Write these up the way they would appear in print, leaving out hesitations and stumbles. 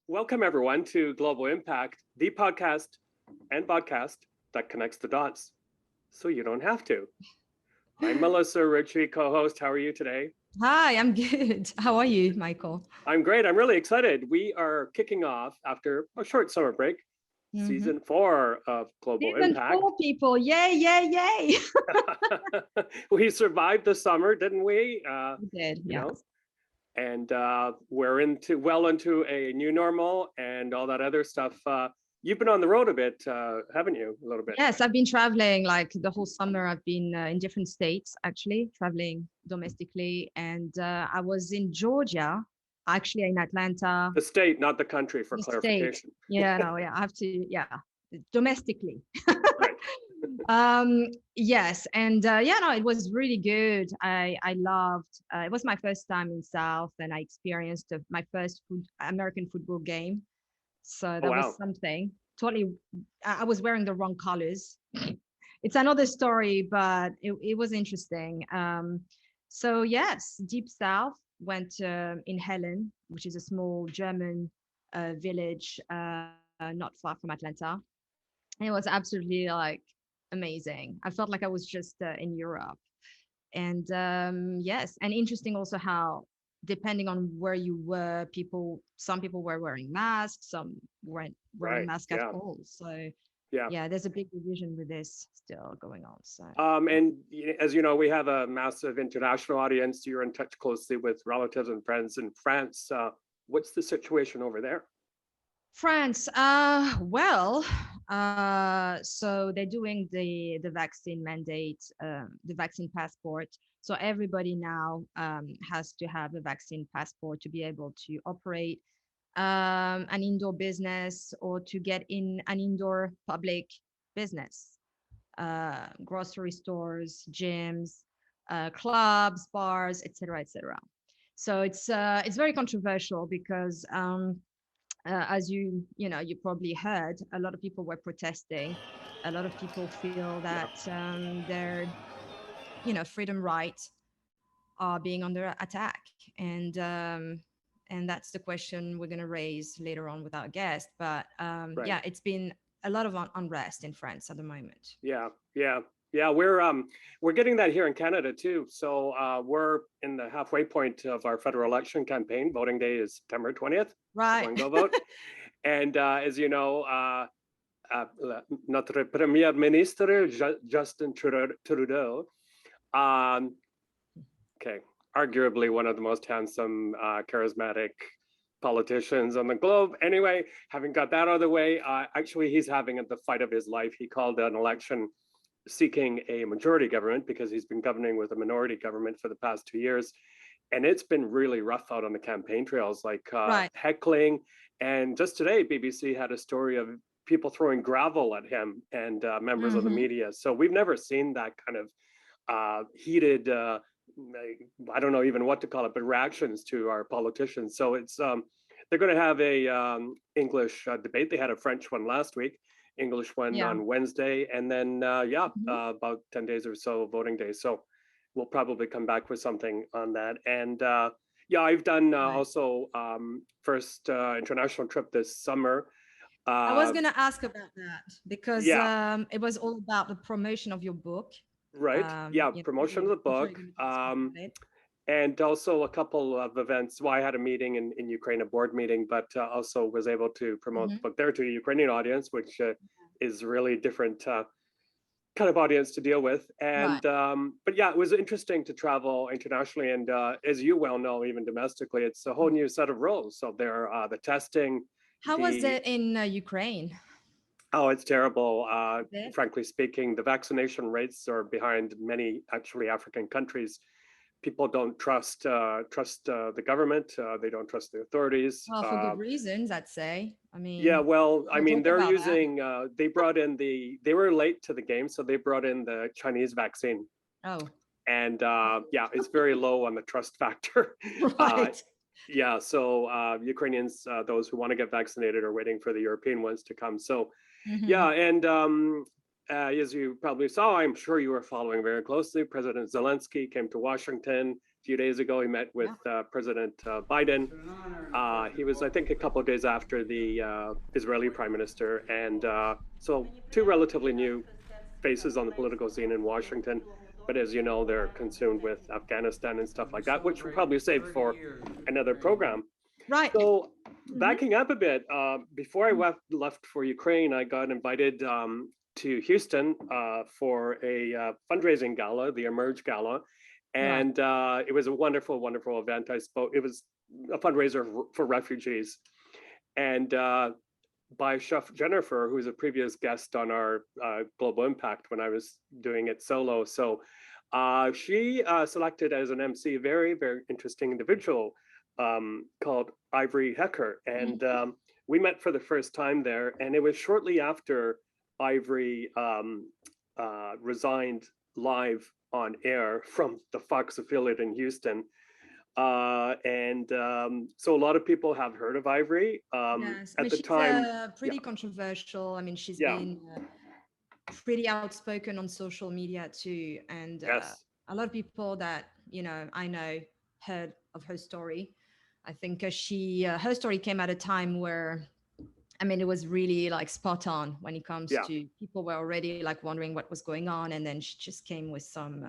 Welcome, everyone, to Global Impact, the podcast and podcast that connects the dots so you don't have to. I'm Melissa Ritchie, co-host. How are you today? Hi, I'm good. How are you, Michael? I'm great. I'm really excited. We are kicking off, after a short summer break, season 4 of Global Season Impact. 4, people. Yay, yay, yay. We survived the summer, didn't we? We did, You yeah. know, and we're well into a new normal and all that other stuff. You've been on the road a bit, haven't you? A little bit. Yes, I've been traveling like the whole summer. I've been in different states, actually, traveling domestically. And I was in Georgia, actually in Atlanta. The state, not the country, for The clarification. state. Yeah, no, yeah, I have to, yeah, domestically. Right. Yes, and yeah, no, it was really good. I loved. It was my first time in South, and I experienced my first American football game. So Oh, that was wow. something. Totally, I was wearing the wrong colors. It's another story, but it was interesting. So yes, Deep South went in Helen, which is a small German village not far from Atlanta. And it was absolutely like amazing. I felt like I was just in Europe. And yes, and interesting also how depending on where you were, some people were wearing masks, some weren't wearing Right. masks at Yeah. all. So Yeah. yeah, there's a big division with this still going on. So And as you know, we have a massive international audience. You're in touch closely with relatives and friends in France. What's the situation over there? France, so they're doing the vaccine mandate, the vaccine passport. So everybody now has to have a vaccine passport to be able to operate an indoor business or to get in an indoor public business, grocery stores, gyms, clubs, bars, etc., etc. So it's very controversial because as you probably heard, a lot of people were protesting. A lot of people feel Yeah. that their freedom rights are being under attack, and that's the question we're going to raise later on with our guest. But Right. yeah, it's been a lot of unrest in France at the moment. Yeah. Yeah. Yeah. We're getting that here in Canada too. So we're in the halfway point of our federal election campaign. Voting day is September 20th. Right. Go and go vote. And as you know, notre premier ministre Justin Trudeau, um, okay, arguably one of the most handsome, charismatic politicians on the globe. Anyway, having got that out of the way, actually he's having the fight of his life. He called an election seeking a majority government because he's been governing with a minority government for the past 2 years. And it's been really rough out on the campaign trails, like Right. heckling. And just today, BBC had a story of people throwing gravel at him and members of the media. So we've never seen that kind of heated, I don't know even what to call it, but reactions to our politicians. So it's they're going to have a English debate. They had a French one last week, English one Yeah. on Wednesday, and then about 10 days or so voting day. So we'll probably come back with something on that. And yeah, I've done Right. also first international trip this summer. I was going to ask about that because Yeah, it was all about the promotion of your book. right. Yeah, promotion of the I'm sure book. you're going to ask me about it. And also a couple of events. Well, I had a meeting in Ukraine, a board meeting, but also was able to promote the book there to a Ukrainian audience, which is really different kind of audience to deal with. And but yeah, it was interesting to travel internationally, and as you well know, even domestically, it's a whole new set of rules. So there, the testing. How was it in Ukraine? Oh, it's terrible. It? Frankly speaking, the vaccination rates are behind many actually African countries. People don't trust the government. They don't trust the authorities. Well, for good reasons, I'd say. I Yeah, mean, well, I we'll mean, talk they're about that. using. They were late to the game, so they brought in the Chinese vaccine, Oh, and yeah, it's very low on the trust factor. right. Yeah, so Ukrainians, those who want to get vaccinated, are waiting for the European ones to come. So yeah, and as you probably saw, I'm sure you were following very closely. President Zelensky came to Washington few days ago. He met with President Biden. He was, I think, a couple of days after the Israeli prime minister. And so two relatively new faces on the political scene in Washington. But as you know, they're consumed with Afghanistan and stuff like that, which we'll probably save for another program. Right. So backing up a bit, before I left for Ukraine, I got invited to Houston for a fundraising gala, the Emerge Gala. And it was a wonderful, wonderful event. It was a fundraiser for refugees. And by Chef Jennifer, who's a previous guest on our Global Impact when I was doing it solo. So she selected as an MC a very, very interesting individual called Ivory, HECKER. And we met for the first time there. And it was shortly after Ivory resigned live on air from the Fox affiliate in Houston. So a lot of people have heard of Ivory. Yes, at the time, pretty controversial. I mean, she's been pretty outspoken on social media too, and a lot of people that I know heard of her story. I think her story came at a time where, I mean, it was really like spot on when it comes to people were already like wondering what was going on, and then she just came with some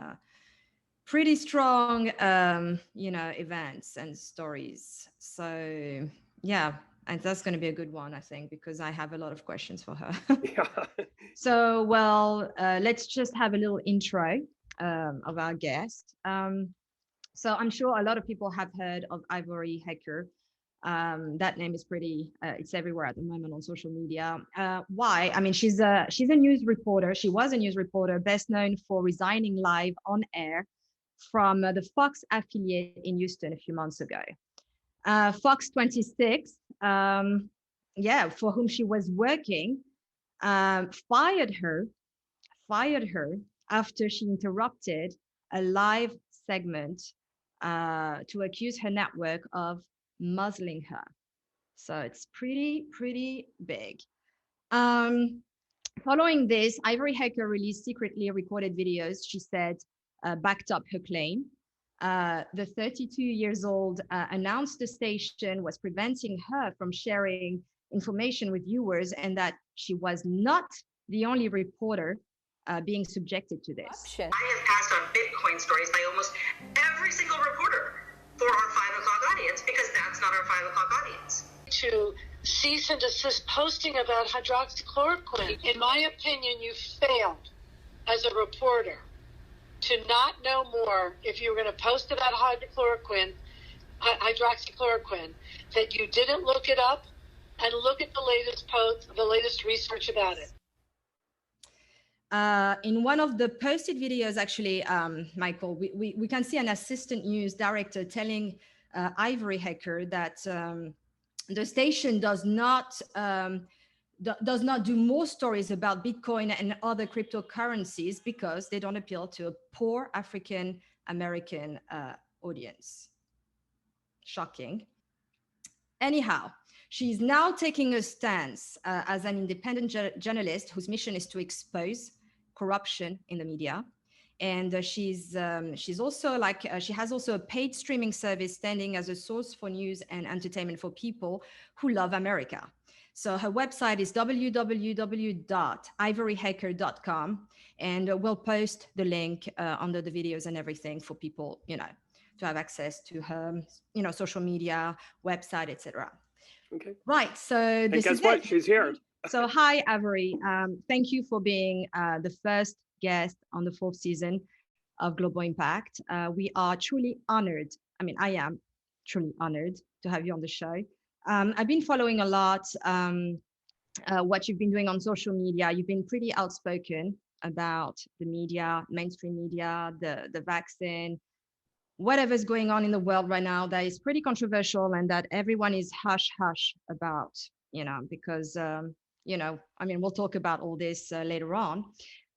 pretty strong, events and stories. So yeah, and that's going to be a good one, I think, because I have a lot of questions for her. So, well, let's just have a little intro of our guest. So I'm sure a lot of people have heard of Ivory, HECKER. That name is pretty, it's everywhere at the moment on social media. Why? I mean, she's a news reporter. She was a news reporter, best known for resigning live on air from the Fox affiliate in Houston a few months ago. Fox 26, for whom she was working, fired her after she interrupted a live segment to accuse her network of muzzling her. So it's pretty big. Following this, Ivory, HECKER released secretly recorded videos, she said, backed up her claim. The 32 years old announced the station was preventing her from sharing information with viewers and that she was not the only reporter being subjected to this. I have passed on Bitcoin stories by almost every single reporter for our 5 o'clock audience because that's not our 5 o'clock audience. To cease and desist posting about hydroxychloroquine. In my opinion, you failed as a reporter to not know more if you were going to post about hydroxychloroquine, that you didn't look it up and look at the latest post, the latest research about it. In one of the posted videos, actually, Michael, we can see an assistant news director telling Ivory, HECKER that the station does not do more stories about Bitcoin and other cryptocurrencies because they don't appeal to a poor African American audience. Shocking. Anyhow, she's now taking a stance as an independent journalist whose mission is to expose corruption in the media. And she's also she has also a paid streaming service standing as a source for news and entertainment for people who love America. So her website is www.ivoryhecker.com, and we'll post the link under the videos and everything for people, to have access to her, social media, website, etc. Okay. Right. So this guess what? She's here. So hi, Ivory. Thank you for being the first guest on the 4th season of Global Impact. We are truly honored. I mean, I am truly honored to have you on the show. I've been following a lot what you've been doing on social media. You've been pretty outspoken about the media, mainstream media, the vaccine, whatever's going on in the world right now that is pretty controversial and that everyone is hush about, because, I mean, we'll talk about all this later on.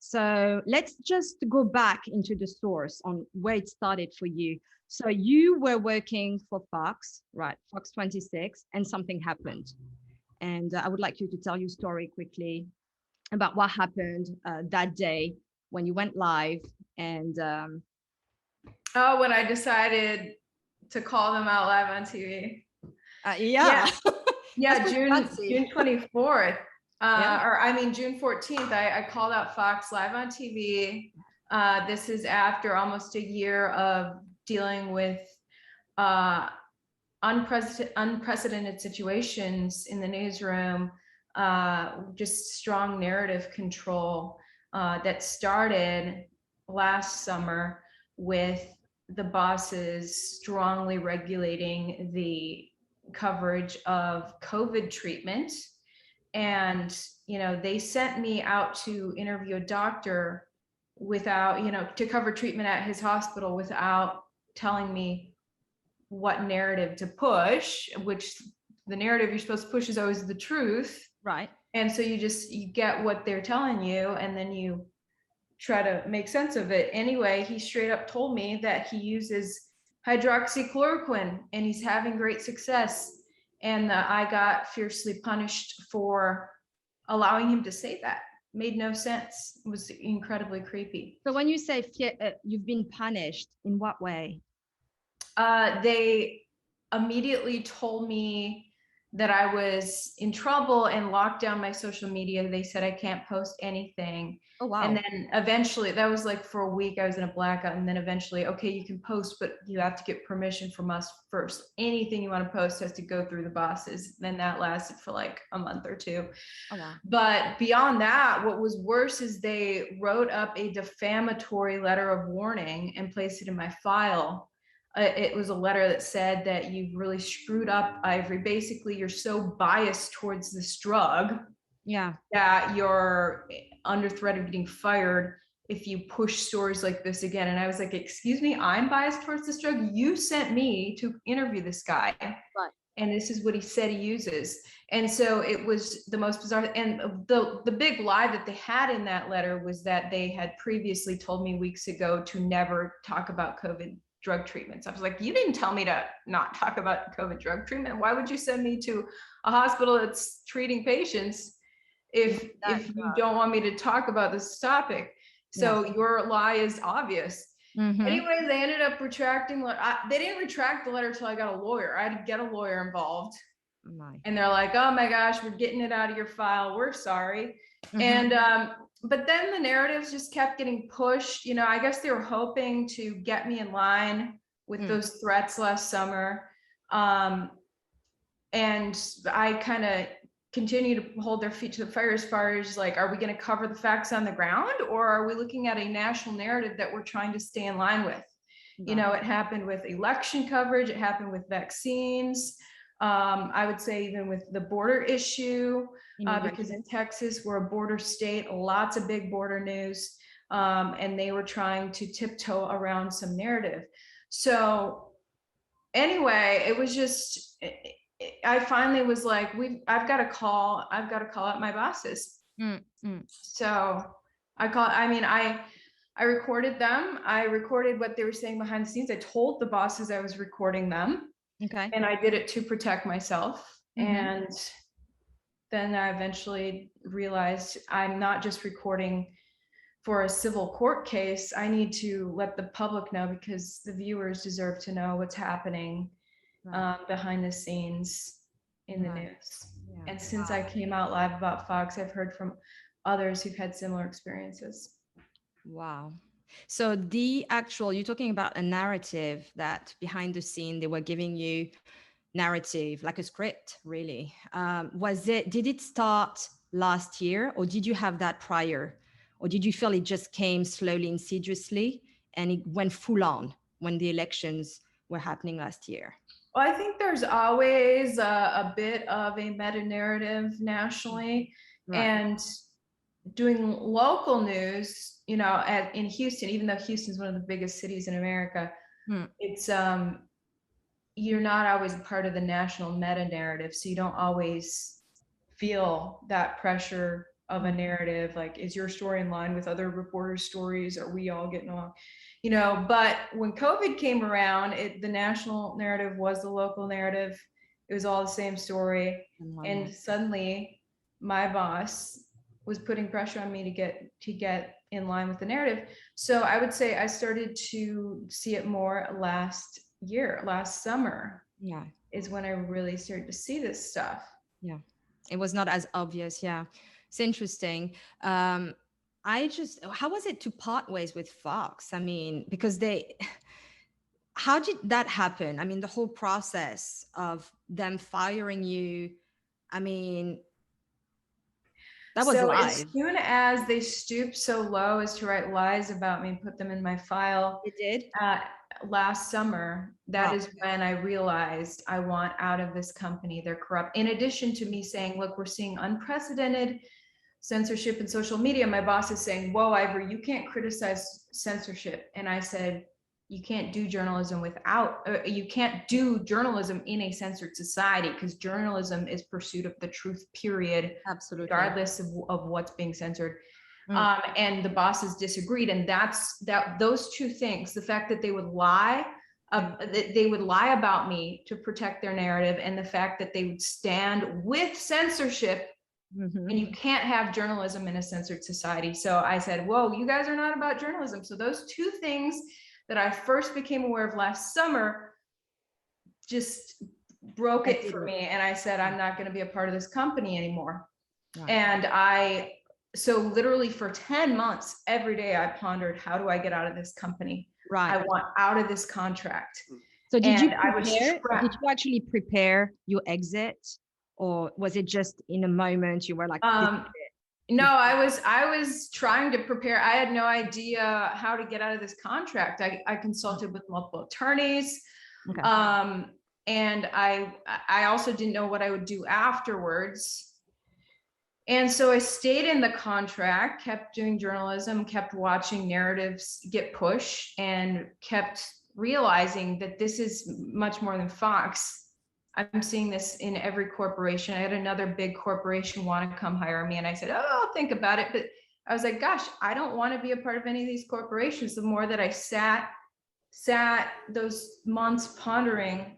So let's just go back into the source on where it started for you. So you were working for Fox, right? Fox 26, and something happened. And I would like you to tell your story quickly about what happened that day when you went live. And Oh, when I decided to call them out live on TV. Yeah. Yeah, That's June fancy. June 24th. Yeah. Or I mean June 14th. I called out Fox live on TV. This is after almost a year of dealing with unprecedented situations in the newsroom, just strong narrative control that started last summer with the bosses strongly regulating the coverage of COVID treatment. And, they sent me out to interview a doctor without, to cover treatment at his hospital without telling me what narrative to push, which the narrative you're supposed to push is always the truth. Right. And so you get what they're telling you, and then you try to make sense of it. Anyway, he straight up told me that he uses hydroxychloroquine and he's having great success. And I got fiercely punished for allowing him to say that. Made no sense. It was incredibly creepy. So when you say you've been punished, in what way? They immediately told me that I was in trouble and locked down my social media. They said I can't post anything. Oh, wow. And then eventually, that was like for a week, I was in a blackout. And then eventually, okay, you can post, but you have to get permission from us first. Anything you want to post has to go through the bosses. Then that lasted for like a month or two. Oh, wow. But beyond that, what was worse is they wrote up a defamatory letter of warning and placed it in my file. It was a letter that said that you've really screwed up, Ivory. Basically, you're so biased towards this drug that you're under threat of getting fired if you push stories like this again. And I was like, excuse me, I'm biased towards this drug? You sent me to interview this guy. Right. And this is what he said he uses. And so it was the most bizarre. And the big lie that they had in that letter was that they had previously told me weeks ago to never talk about COVID drug treatments. I was like, you didn't tell me to not talk about COVID drug treatment. Why would you send me to a hospital that's treating patients if you don't want me to talk about this topic? So your lie is obvious. Mm-hmm. Anyway, they ended up retracting. They didn't retract the letter till I got a lawyer. I had to get a lawyer involved. And they're like, oh my gosh, we're getting it out of your file. We're sorry. Mm-hmm. And but then the narratives just kept getting pushed. I guess they were hoping to get me in line with those threats last summer. And I kind of continue to hold their feet to the fire as far as like, are we going to cover the facts on the ground, or are we looking at a national narrative that we're trying to stay in line with? It happened with election coverage. It happened with vaccines. I would say even with the border issue, because in Texas, we're a border state, lots of big border news, and they were trying to tiptoe around some narrative. So anyway, it was just, I finally was like, I've got to call out my bosses. So I recorded them. I recorded what they were saying behind the scenes. I told the bosses I was recording them. Okay. And I did it to protect myself. Mm-hmm. And then I eventually realized I'm not just recording for a civil court case. I need to let the public know, because the viewers deserve to know what's happening behind the scenes in the news. Yeah. And since I came out live about Fox, I've heard from others who've had similar experiences. Wow. So you're talking about a narrative that behind the scene, they were giving you narrative, like a script, really. Did it start last year, or did you have that prior? Or did you feel it just came slowly, insidiously, and it went full on when the elections were happening last year? Well, I think there's always a bit of a meta narrative nationally. Right. And doing local news, in Houston, even though Houston's one of the biggest cities in America, it's you're not always a part of the national meta narrative, so you don't always feel that pressure of a narrative. Like, is your story in line with other reporters' stories? Are we all getting along? But when COVID came around, the national narrative was the local narrative. It was all the same story, and suddenly my boss was putting pressure on me to get in line with the narrative. So I would say I started to see it more last summer. Yeah. Is when I really started to see this stuff. Yeah. It was not as obvious. Yeah. It's interesting. How was it to part ways with Fox? I mean, because how did that happen? I mean, the whole process of them firing you, I mean, that was so live. As soon as they stooped so low as to write lies about me and put them in my file, It did? Last summer, that is when I realized I want out of this company. They're corrupt. In addition to me saying, look, we're seeing unprecedented censorship in social media, my boss is saying, whoa, Ivory, you can't criticize censorship. And I said, you can't do journalism you can't do journalism in a censored society, because journalism is pursuit of the truth, period. Absolutely. Regardless of what's being censored. And the bosses disagreed. And those two things, the fact that they would lie, that they would lie about me to protect their narrative, and the fact that they would stand with censorship. And you can't have journalism in a censored society. So I said, whoa, you guys are not about journalism. So those two things that I first became aware of last summer just broke it for me. And I said, I'm not going to be a part of this company anymore. Right. And so literally for 10 months, every day I pondered, how do I get out of this company? Right. I want out of this contract. So did you actually prepare your exit, or was it just in a moment you were like, no, I was trying to prepare. I had no idea how to get out of this contract. I consulted with multiple attorneys. Okay. And I also didn't know what I would do afterwards. And so I stayed in the contract, kept doing journalism, kept watching narratives get pushed, and kept realizing that this is much more than Fox. I'm seeing this in every corporation. I had another big corporation want to come hire me, and I said, oh, I'll think about it. But I was like, gosh, I don't want to be a part of any of these corporations. The more that I sat those months pondering,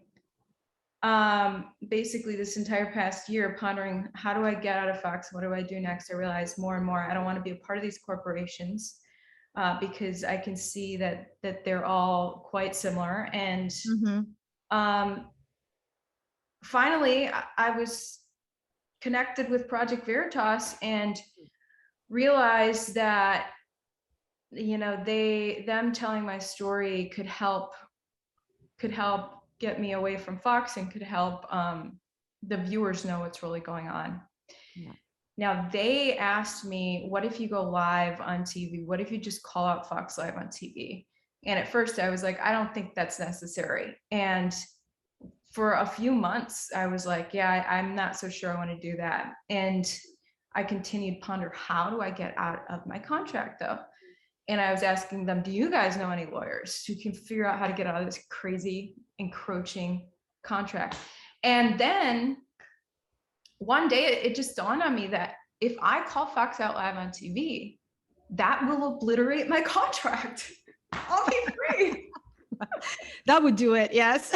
basically this entire past year, pondering, how do I get out of Fox? What do I do next? I realized more and more, I don't want to be a part of these corporations, because I can see that they're all quite similar. And finally, I was connected with Project Veritas and realized that, them telling my story could help get me away from Fox, and could help the viewers know what's really going on. Yeah. Now, they asked me, what if you go live on TV? What if you just call out Fox Live on TV? And at first I was like, I don't think that's necessary. And for a few months, I was like, yeah, I'm not so sure I want to do that. And I continued to ponder, how do I get out of my contract though? And I was asking them, do you guys know any lawyers who can figure out how to get out of this crazy, encroaching contract? And then one day it just dawned on me that if I call Fox out live on TV, that will obliterate my contract. I'll be free. That would do it, yes.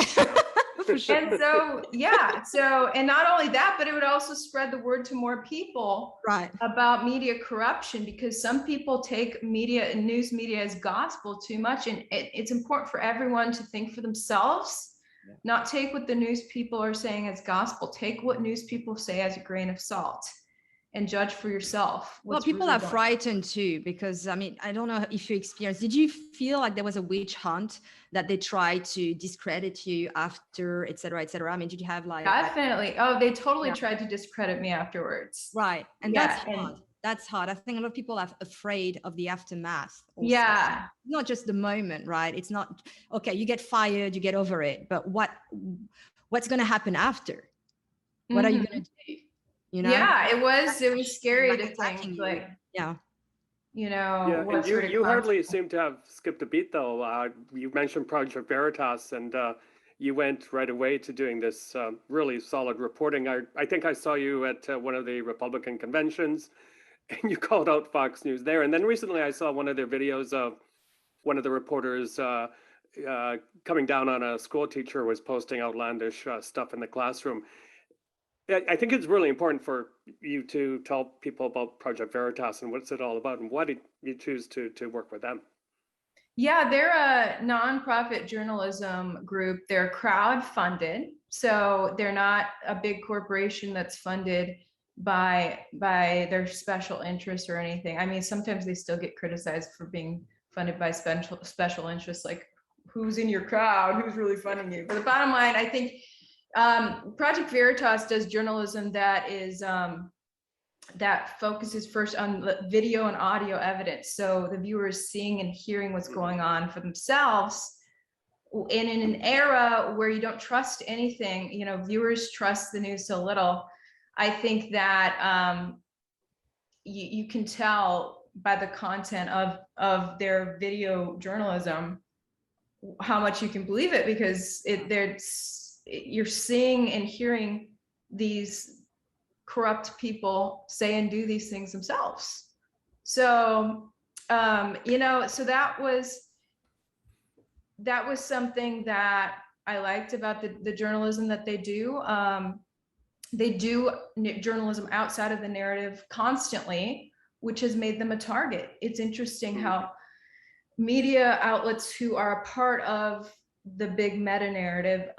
For sure. And so, yeah. So, and not only that, but it would also spread the word to more people, right, about media corruption, because some people take media and news media as gospel too much. And it's important for everyone to think for themselves, not take what the news people are saying as gospel. Take what news people say as a grain of salt, and judge for yourself. Well, people are frightened too, because I mean, I don't know if you experienced, did you feel like there was a witch hunt, that they tried to discredit you after, et cetera, et cetera? I mean, did you have like— Definitely. Oh, they totally tried to discredit me afterwards. Right. And that's hard. That's hard. I think a lot of people are afraid of the aftermath. Also. Yeah. Not just the moment, right? It's not, okay, you get fired, you get over it, but what's going to happen after? What are you going to do? Yeah, it was scary to think, like, and you hardly seem to have skipped a beat though. You mentioned Project Veritas, and you went right away to doing this really solid reporting. I think I saw you at one of the Republican conventions, and you called out Fox News there. And then recently I saw one of their videos of one of the reporters coming down on a school teacher who was posting outlandish stuff in the classroom. I think it's really important for you to tell people about Project Veritas and what's it all about, and why did you choose to work with them? Yeah, they're a nonprofit journalism group. They're crowd-funded, so they're not a big corporation that's funded by their special interests or anything. I mean, sometimes they still get criticized for being funded by special interests, like who's in your crowd, who's really funding you. But the bottom line, I think Project Veritas does journalism that is that focuses first on video and audio evidence, so the viewer is seeing and hearing what's going on for themselves. And in an era where you don't trust anything, you know, viewers trust the news so little, I think that you can tell by the content of their video journalism how much you can believe it, because you're seeing and hearing these corrupt people say and do these things themselves. So you know, so that was something that I liked about the journalism that they do. They do journalism outside of the narrative constantly, which has made them a target. It's interesting how media outlets who are a part of the big meta narrative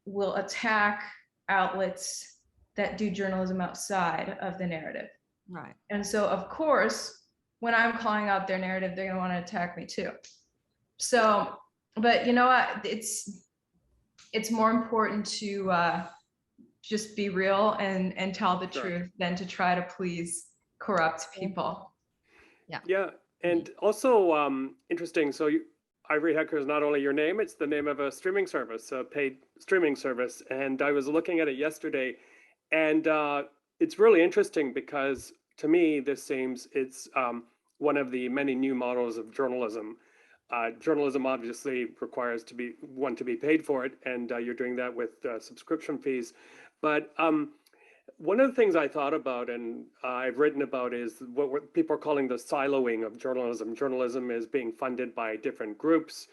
will attack outlets that do journalism outside of the narrative. Right. And so, of course, when I'm calling out their narrative, they're going to want to attack me too. So, but you know what? It's more important to just be real and tell the truth than to try to please corrupt people. Yeah. Yeah. And also interesting. So Ivory HECKER is not only your name, it's the name of a streaming service, a paid streaming service. And I was looking at it yesterday, and it's really interesting because to me, it's one of the many new models of journalism. Journalism obviously requires to be paid for it, and you're doing that with subscription fees. But one of the things I thought about and I've written about is what people are calling the siloing of journalism. Journalism is being funded by different groups.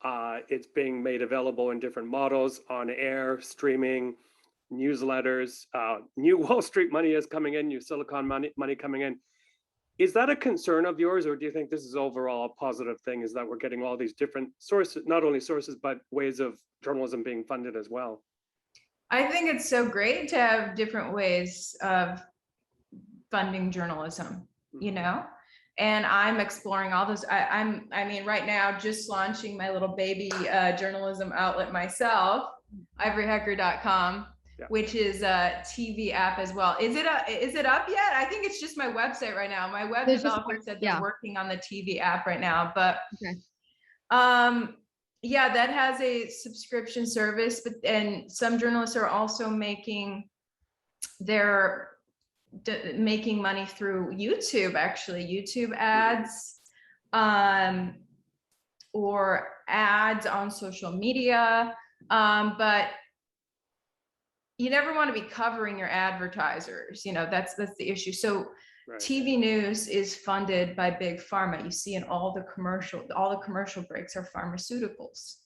It's being made available in different models, on air, streaming, newsletters. New Wall Street money is coming in, new Silicon money coming in. Is that a concern of yours, or do you think this is overall a positive thing, is that we're getting all these different sources, not only sources, but ways of journalism being funded as well? I think it's so great to have different ways of funding journalism, you know, and I'm exploring all those. I mean, right now, just launching my little baby journalism outlet myself, ivoryhecker.com. Yeah. Which is a TV app as well. Is it up yet? I think it's just my website right now. My web developer said they're working on the TV app right now, but yeah, that has a subscription service, and some journalists are also making money through YouTube, actually, YouTube ads, or ads on social media, but you never want to be covering your advertisers, you know, that's the issue. So TV news is funded by big pharma. You see in all the commercial breaks are pharmaceuticals.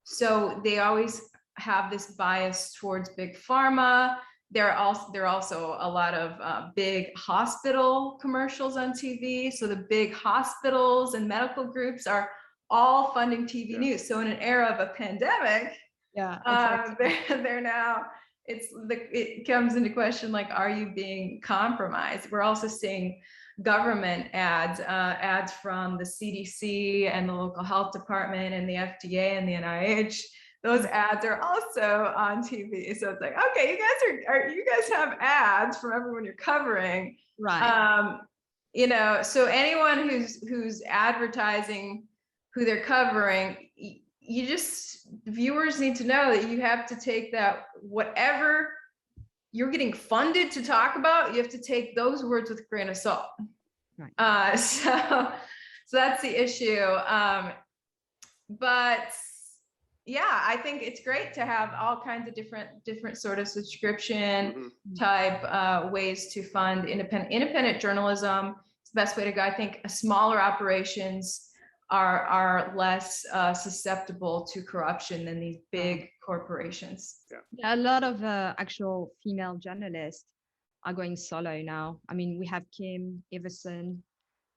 So they always have this bias towards big pharma. There are also a lot of big hospital commercials on TV. So the big hospitals and medical groups are all funding TV news. So in an era of a pandemic, they're now, it comes into question, like, are you being compromised? We're also seeing government ads from the CDC and the local health department and the FDA and the NIH. Those ads are also on TV. So it's like, okay, you guys have ads from everyone you're covering, right? You know, so anyone who's advertising who they're covering, viewers need to know that you have to take that, whatever you're getting funded to talk about, you have to take those words with a grain of salt. Right. So that's the issue. But yeah, I think it's great to have all kinds of different sort of subscription type ways to fund independent journalism. It's the best way to go. I think smaller operations are less susceptible to corruption than these big corporations. Yeah, a lot of actual female journalists are going solo now. I mean, we have Kim Iverson.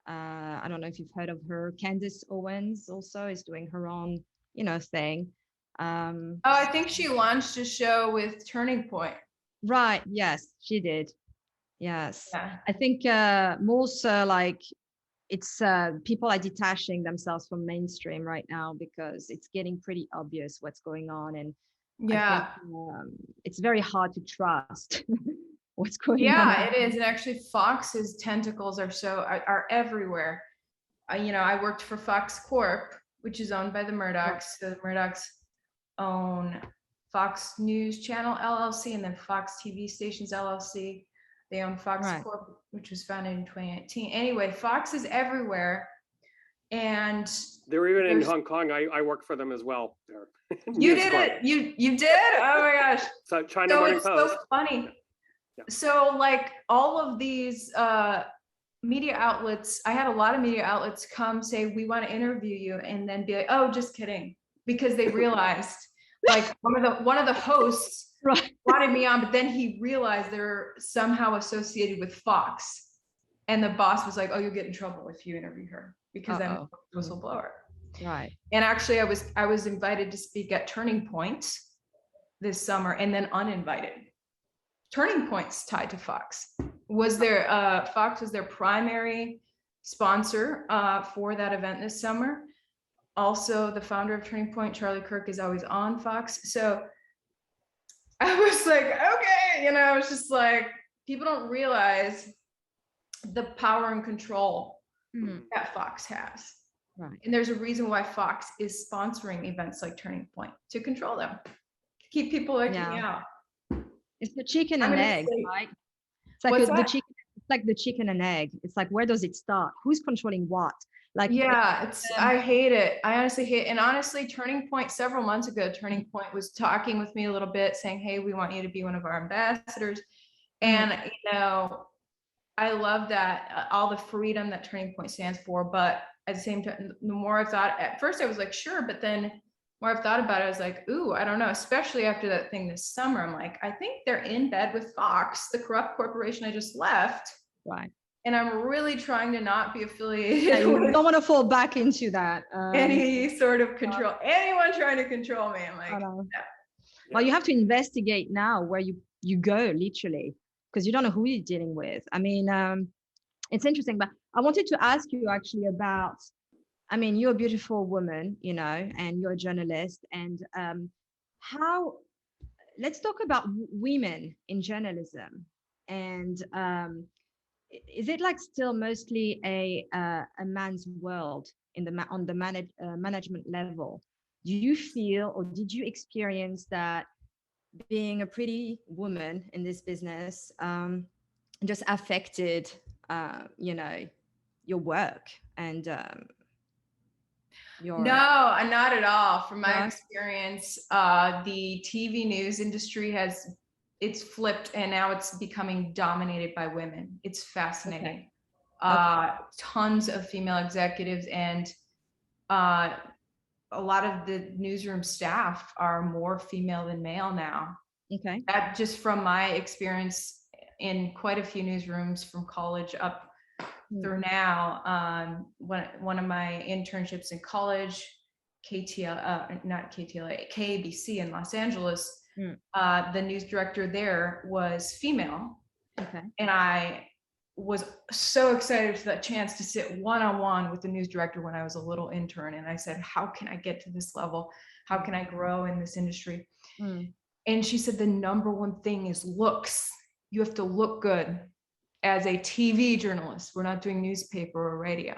I don't know if you've heard of her. Candace Owens also is doing her own, thing. I think she launched a show with Turning Point. Right. Yes, she did. Yes. Yeah. I think more so like it's people are detaching themselves from mainstream right now because it's getting pretty obvious what's going on. And I think, it's very hard to trust what's going on. Yeah, it is. And actually Fox's tentacles are everywhere. I worked for Fox Corp, which is owned by the Murdochs. So the Murdochs own Fox News Channel LLC and then Fox TV Stations LLC. They own Fox Corp, which was founded in 2019. Anyway, Fox is everywhere. And they're even in Hong Kong. I work for them as well. You did it. You did? Oh my gosh. So China Morning Post. So funny. Yeah. So like all of these media outlets, I had a lot of media outlets come say, we want to interview you, and then be like, oh, just kidding. Because they realized like one of the hosts wanted me on, but then he realized they're somehow associated with Fox. And the boss was like, oh, you'll get in trouble if you interview her, because I'm a whistleblower. Right. And actually I was invited to speak at Turning Point this summer, and then uninvited. Turning Point's tied to Fox. Fox was their primary sponsor for that event this summer. Also, the founder of Turning Point, Charlie Kirk, is always on Fox. So I was like, okay, I was just like, people don't realize the power and control that Fox has. Right. And there's a reason why Fox is sponsoring events like Turning Point, to control them, to keep people like me out. It's the chicken and egg, right? It's like the chicken. It's like the chicken and egg. It's like, where does it start? Who's controlling what? Like, I hate it. I honestly hate it. And honestly, Turning Point, several months ago, Turning Point was talking with me a little bit, saying, hey, we want you to be one of our ambassadors. And, I love that, all the freedom that Turning Point stands for. But at the same time, the more I thought, at first I was like, sure. But then the more I've thought about it, I was like, ooh, I don't know. Especially after that thing this summer, I'm like, I think they're in bed with Fox, the corrupt corporation I just left. Right. And I'm really trying to not be affiliated. You don't want to fall back into that. Any sort of control, anyone trying to control me. I'm like, no. Well, you have to investigate now where you go, literally, because you don't know who you're dealing with. I mean, it's interesting, but I wanted to ask you actually about, I mean, you're a beautiful woman, and you're a journalist, and let's talk about women in journalism. And is it like still mostly a man's world on the management level? Do you feel, or did you experience that being a pretty woman in this business just affected, your work and your? No, not at all. From my experience, the TV news industry it's flipped, and now it's becoming dominated by women. It's fascinating. Tons of female executives, and a lot of the newsroom staff are more female than male now. Okay. That just from my experience in quite a few newsrooms from college up through now. One of my internships in college, KBC in Los Angeles, the news director there was female. Okay. And I was so excited for that chance to sit one-on-one with the news director when I was a little intern. And I said, how can I get to this level? How can I grow in this industry? And she said, the number one thing is looks. You have to look good as a TV journalist. We're not doing newspaper or radio,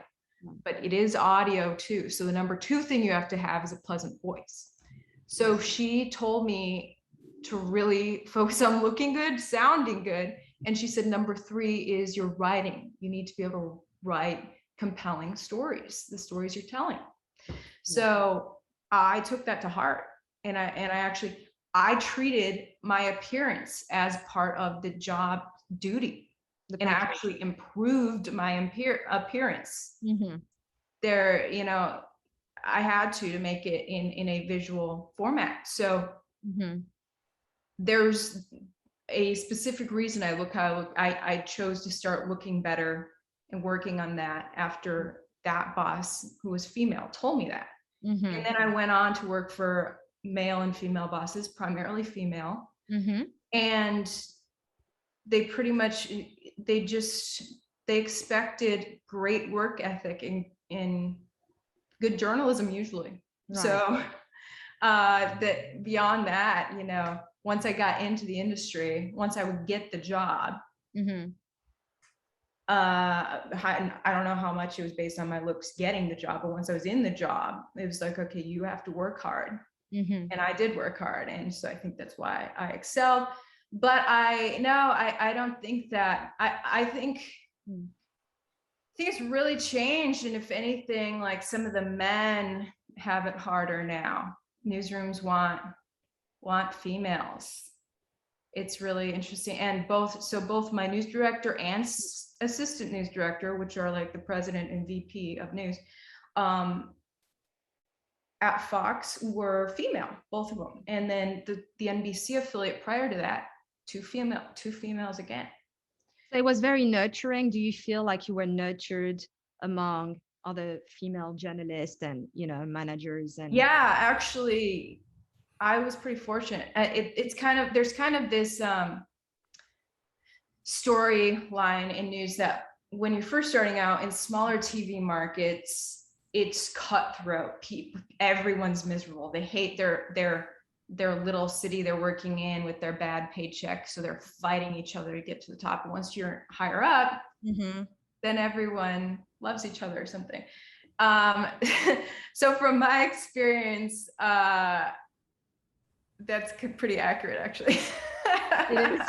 but it is audio too. So the number two thing you have to have is a pleasant voice. So she told me to really focus on looking good, sounding good. And she said, number three is your writing. You need to be able to write compelling stories, the stories you're telling. So I took that to heart. And I treated my appearance as part of the job duty, and actually improved my appearance. There, I had to make it in a visual format. So there's a specific reason I look how I look. I chose to start looking better and working on that after that boss, who was female, told me that. And then I went on to work for male and female bosses, primarily female. And they pretty much, they expected great work ethic in good journalism usually. Right. So that beyond that, you know, once I got into the industry, once I would get the job, I don't know how much it was based on my looks getting the job, but once I was in the job, it was like, okay, you have to work hard. And I did work hard. And so I think that's why I excelled. But I don't think that, I think things really changed. And if anything, like some of the men have it harder now. Newsrooms want females. It's really interesting. And both my news director and assistant news director, which are like the president and VP of news, at Fox were female, both of them. And then the NBC affiliate prior to that, two females again. So it was very nurturing. Do you feel like you were nurtured among other female journalists and, you know, managers? And yeah, actually, I was pretty fortunate. There's kind of this storyline in news that when you're first starting out in smaller TV markets, it's cutthroat. Everyone's miserable. They hate their little city they're working in with their bad paycheck, so they're fighting each other to get to the top. And once you're higher up, then everyone loves each other or something. So from my experience, that's pretty accurate, actually. It is.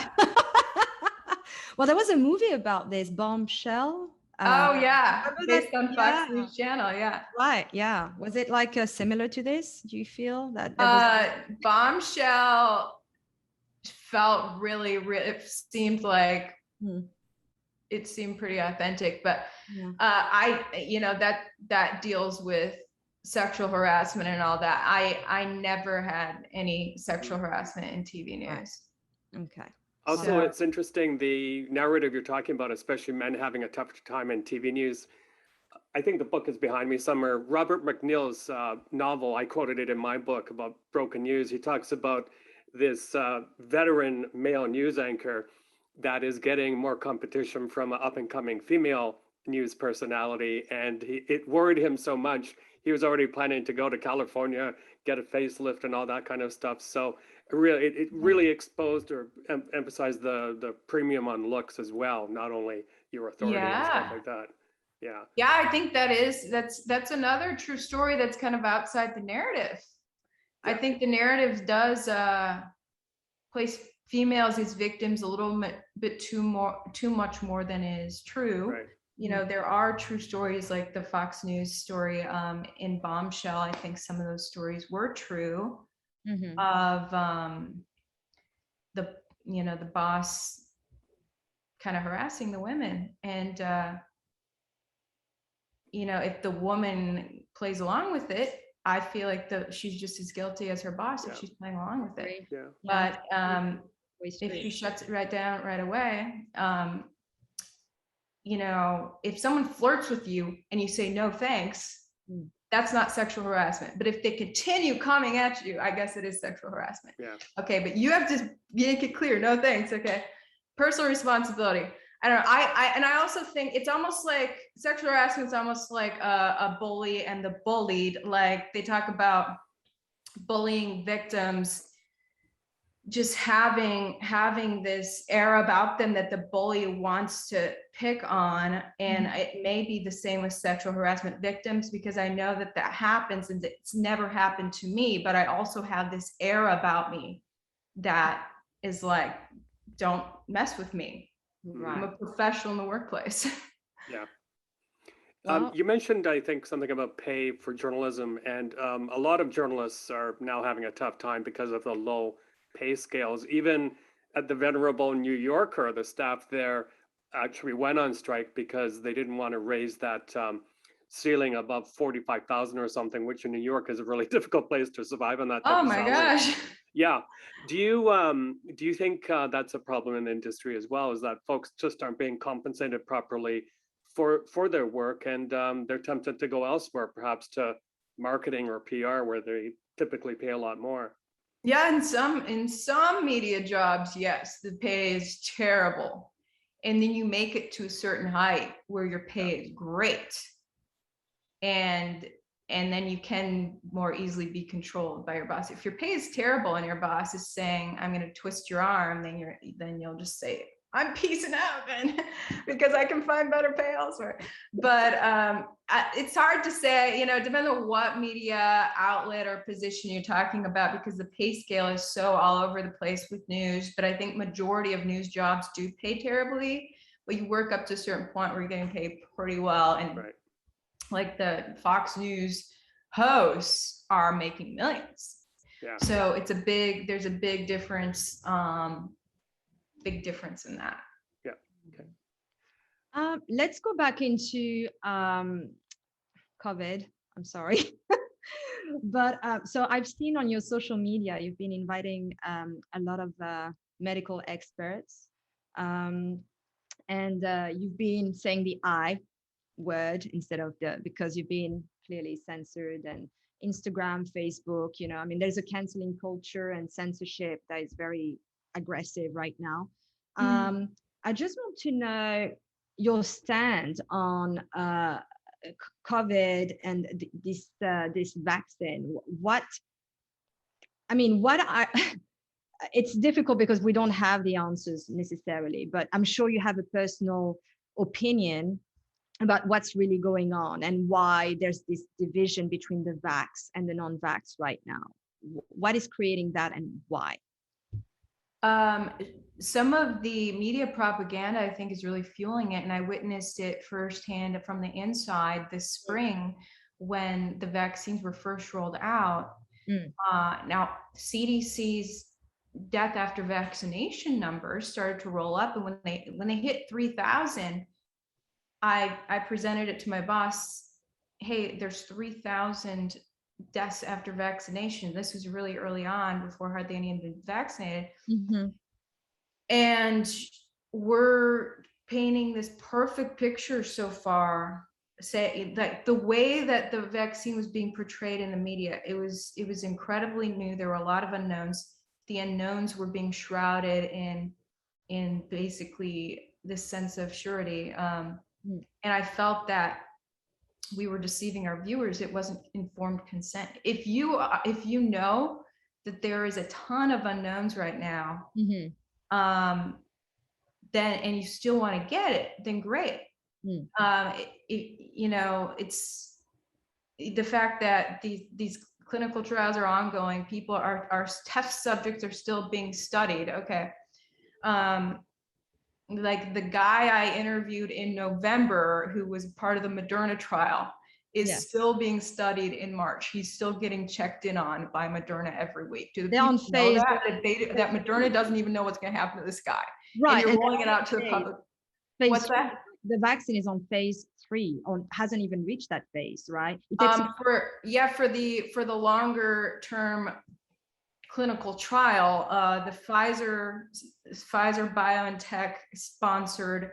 Well, there was a movie about this, Bombshell. Oh yeah, based on Fox News Channel, yeah. Right, yeah. Was it like similar to this? Do you feel that? Bombshell felt really, it seemed like it seemed pretty authentic, but that deals with sexual harassment and all that. I never had any sexual harassment in TV news. Okay. Also, it's interesting, the narrative you're talking about, especially men having a tough time in TV news. I think the book is behind me somewhere. Robert McNeil's novel, I quoted it in my book about broken news. He talks about this veteran male news anchor that is getting more competition from an up-and-coming female news personality. And it worried him so much, he was already planning to go to California, get a facelift and all that kind of stuff. So it really exposed or emphasized the premium on looks as well, not only your authority and stuff like that. I think that's another true story that's kind of outside the narrative. I think the narrative does place females as victims a little bit too much more than is true. Right. You know, there are true stories like the Fox News story in Bombshell. I think some of those stories were true. Of the boss kind of harassing the women, and if the woman plays along with it, I feel like she's just as guilty as her boss if she's playing along with it. But if she shuts it right down right away, if someone flirts with you and you say no thanks, that's not sexual harassment. But if they continue coming at you, I guess it is sexual harassment. Okay, but you have to make it clear, no thanks. Okay, personal responsibility. I don't know. I also think it's almost like sexual harassment is almost like a bully and the bullied. Like they talk about bullying victims just having this air about them that the bully wants to pick on. And it may be the same with sexual harassment victims, because I know that happens and it's never happened to me, but I also have this air about me that is like, don't mess with me. I'm a professional in the workplace. You mentioned, I think, something about pay for journalism, and a lot of journalists are now having a tough time because of the low pay scales. Even at the venerable New Yorker, the staff there actually went on strike because they didn't want to raise that ceiling above 45,000 or something, which in New York is a really difficult place to survive on that type Oh of my salary. gosh. Yeah. Do you think that's a problem in the industry as well? Is that folks just aren't being compensated properly for their work, and they're tempted to go elsewhere, perhaps to marketing or PR, where they typically pay a lot more? Yeah, in some media jobs, yes, the pay is terrible. And then you make it to a certain height where your pay is great. And then you can more easily be controlled by your boss. If your pay is terrible and your boss is saying, I'm going to twist your arm, then you'll just say, I'm peacing out then, because I can find better pay elsewhere. But it's hard to say, it depends on what media outlet or position you're talking about, because the pay scale is so all over the place with news. But I think majority of news jobs do pay terribly, but you work up to a certain point where you're getting paid pretty well. And Right. Like the Fox News hosts are making millions. Yeah. So there's a big difference in that. Yeah. Okay. Let's go back into COVID. I'm sorry. But so I've seen on your social media, you've been inviting a lot of medical experts, and you've been saying the I word instead of because you've been clearly censored, and Instagram, Facebook, there's a canceling culture and censorship that is very aggressive right now. I just want to know your stand on COVID and this vaccine. It's difficult because we don't have the answers necessarily, but I'm sure you have a personal opinion about what's really going on and why there's this division between the vax and the non-vax right now. What is creating that, and why? Some of the media propaganda, I think, is really fueling it. And I witnessed it firsthand from the inside this spring when the vaccines were first rolled out. Now, CDC's death after vaccination numbers started to roll up. And when they hit 3,000, I presented it to my boss. Hey, there's 3,000 deaths after vaccination. This was really early on, before hardly any had been vaccinated. Mm-hmm. And we're painting this perfect picture so far, say that the way that the vaccine was being portrayed in the media, it was incredibly new. There were a lot of unknowns. The unknowns were being shrouded in basically this sense of surety. And I felt that we were deceiving our viewers. It wasn't informed consent. If you know that there is a ton of unknowns right now, then, and you still want to get it, then great. It's the fact that these clinical trials are ongoing. People are test subjects are still being studied. Okay. Like the guy I interviewed in November, who was part of the Moderna trial, is still being studied in March. He's still getting checked in on by Moderna every week. Do the people know that Moderna doesn't even know what's going to happen to this guy? Right. And you're rolling it out to the public. What's that? The vaccine is on phase 3, or hasn't even reached that phase, right? For the longer term clinical trial, the Pfizer BioNTech sponsored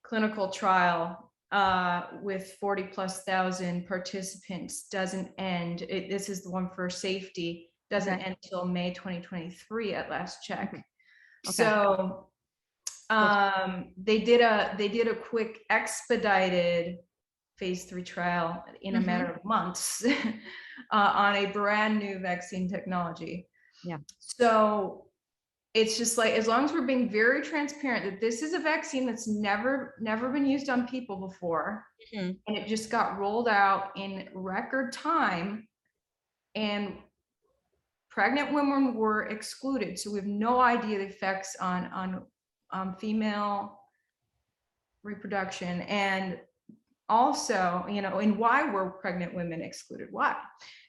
clinical trial with 40,000+ participants doesn't end. This is the one for safety, doesn't end until May 2023 at last check. Okay. So they did a quick expedited phase 3 trial in a matter of months on a brand new vaccine technology. Yeah. So it's just like, as long as we're being very transparent that this is a vaccine that's never been used on people before, and it just got rolled out in record time, and pregnant women were excluded. So we have no idea the effects on female reproduction, and also, and why were pregnant women excluded? Why?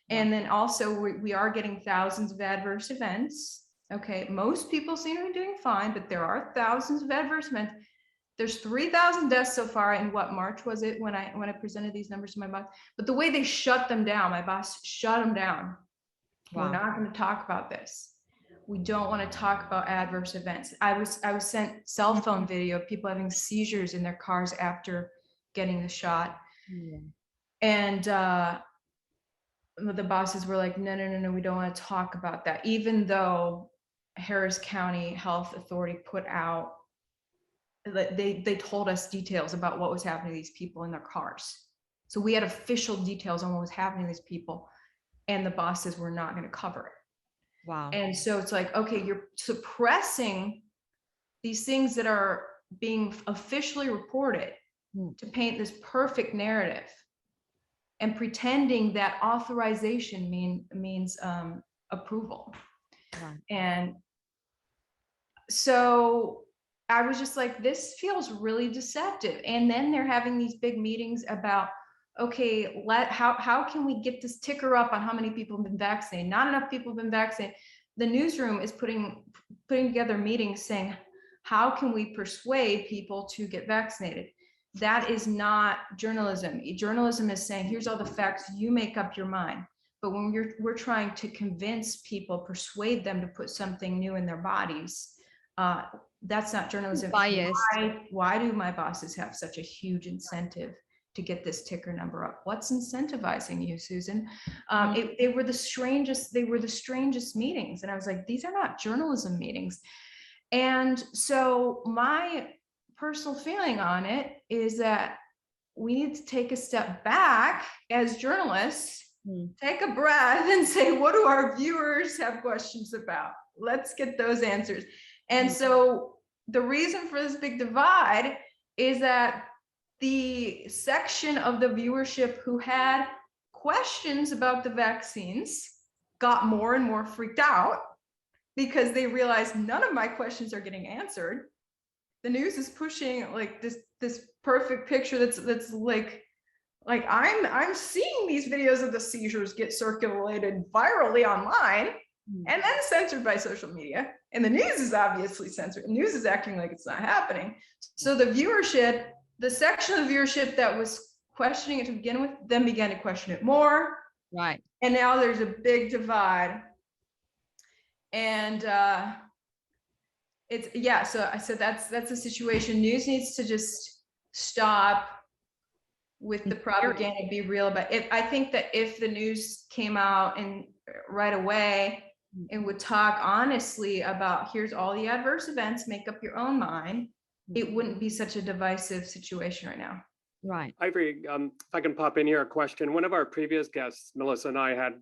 And then also we are getting thousands of adverse events. Okay, most people seem to be doing fine, but there are thousands of adverse events. there's 3,000 deaths so far in what, March was it when I presented these numbers to my boss? But the way they shut them down, my boss shut them down. Wow. We're not going to talk about this. We don't want to talk about adverse events. I was sent cell phone video of people having seizures in their cars after getting the shot. Yeah. And the bosses were like, no, we don't want to talk about that. Even though Harris County Health Authority put out, they told us details about what was happening to these people in their cars. So we had official details on what was happening to these people, and the bosses were not going to cover it. Wow. And so it's like, okay, you're suppressing these things that are being officially reported to paint this perfect narrative, and pretending that authorization means approval. Right. And so I was just like, this feels really deceptive. And then they're having these big meetings about, okay, how can we get this ticker up on how many people have been vaccinated? Not enough people have been vaccinated. The newsroom is putting together meetings saying, how can we persuade people to get vaccinated? That is not journalism. Journalism is saying, here's all the facts, you make up your mind. But when we're trying to convince people, persuade them to put something new in their bodies, that's not journalism. Biased. Why do my bosses have such a huge incentive to get this ticker number up? What's incentivizing you, Susan? They were the strangest meetings. And I was like, these are not journalism meetings. And so my personal feeling on it is that we need to take a step back as journalists, take a breath and say, what do our viewers have questions about? Let's get those answers. And so the reason for this big divide is that the section of the viewership who had questions about the vaccines got more and more freaked out because they realized none of my questions are getting answered. The news is pushing like this perfect picture that's like I'm seeing these videos of the seizures get circulated virally online and then censored by social media. And the news is obviously censored. The news is acting like it's not happening. So the viewership, the section of the viewership that was questioning it to begin with, then began to question it more. Right. And now there's a big divide. And so I said that's the situation. News needs to just stop with the propaganda, be real about it. I think that if the news came out and right away and would talk honestly about here's all the adverse events, make up your own mind, it wouldn't be such a divisive situation right now. Right. Ivory, if I can pop in here a question. One of our previous guests, Melissa and I had